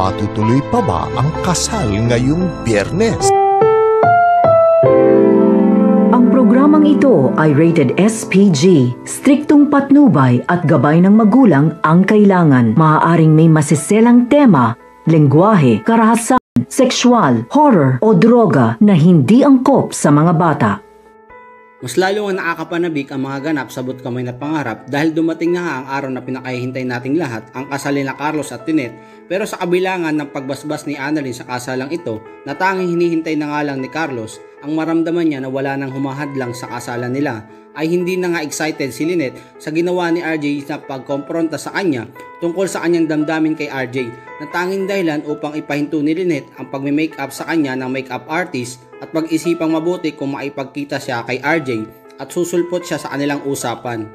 Matutuloy pa ba ang kasal ngayong Biyernes? Ang programang ito ay rated SPG. Striktong patnubay at gabay ng magulang ang kailangan. Maaaring may masiselang tema, lengguwahe, karahasan, sexual, horror o droga na hindi angkop sa mga bata. Mas lalo nga nakakapanabik ang mga ganap sa kamay na pangarap dahil dumating na nga ang araw na pinakahihintay nating lahat, ang kasal nila Carlos at Lynette. Pero sa kabilangan ng pagbasbas ni Annalyn sa kasalang ito, na tanging hinihintay na nga lang ni Carlos ang maramdaman niya na wala nang humahadlang sa kasalan nila, ay hindi na nga excited si Lynette sa ginawa ni RJ na pagkompronta sa kanya tungkol sa kanyang damdamin kay RJ, na tanging dahilan upang ipahinto ni Lynette ang pagme-makeup sa kanya ng makeup artist at pag-isipang mabuti kung maipagkita siya kay RJ at susulpot siya sa kanilang usapan.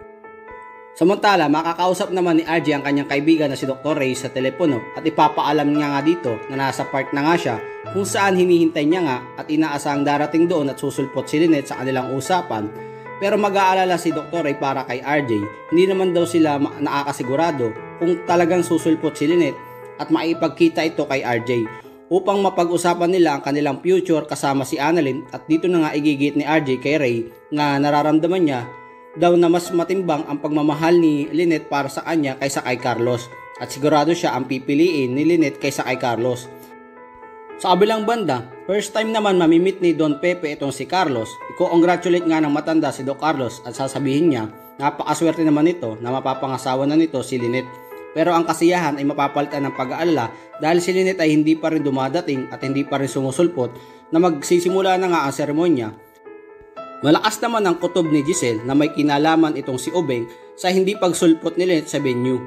Samantala, makakausap naman ni RJ ang kanyang kaibigan na si Dr. Ray sa telepono at ipapaalam niya nga dito na nasa park na nga siya kung saan hinihintay niya nga at inaasahang darating doon at susulpot si Lynette sa kanilang usapan. Pero mag-aalala si Dr. Ray para kay RJ, hindi naman daw sila nakakasigurado kung talagang susulpot si Lynette at maipagkita ito kay RJ upang mapag-usapan nila ang kanilang future kasama si Annalyn. At dito na nga igigit ni RJ kay Ray na nararamdaman niya daw na mas matimbang ang pagmamahal ni Lynette para sa kanya kaysa kay Carlos, at sigurado siya ang pipiliin ni Lynette kaysa kay Carlos. Sa kabilang banda, first time naman mamimit ni Don Pepe itong si Carlos. I-congratulate nga ng matanda si Doc Carlos at sasabihin niya napakaswerte naman ito na mapapangasawa na nito si Lynette. Pero ang kasiyahan ay mapapalitan ng pag-aalala dahil si Lynette ay hindi pa rin dumadating at hindi pa rin sumusulpot na magsisimula na nga ang seremonya. Malakas naman ang kutob ni Giselle na may kinalaman itong si Obeng sa hindi pagsulpot ni Lynette sa venue.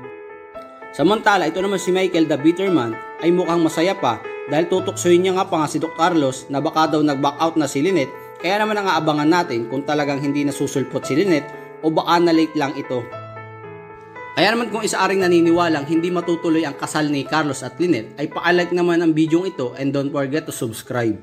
Samantala, ito naman si Michael the Bitterman ay mukhang masaya pa dahil tutuksohin niya nga pa nga si Doc Carlos na baka daw nag-back out na si Lynette, kaya naman ang aabangan natin kung talagang hindi nasusulpot si Lynette o baka na-late lang ito. Kaya naman kung isa-aring naniniwalang hindi matutuloy ang kasal ni Carlos at Lynette, ay pa-like naman ang bidyong ito and don't forget to subscribe.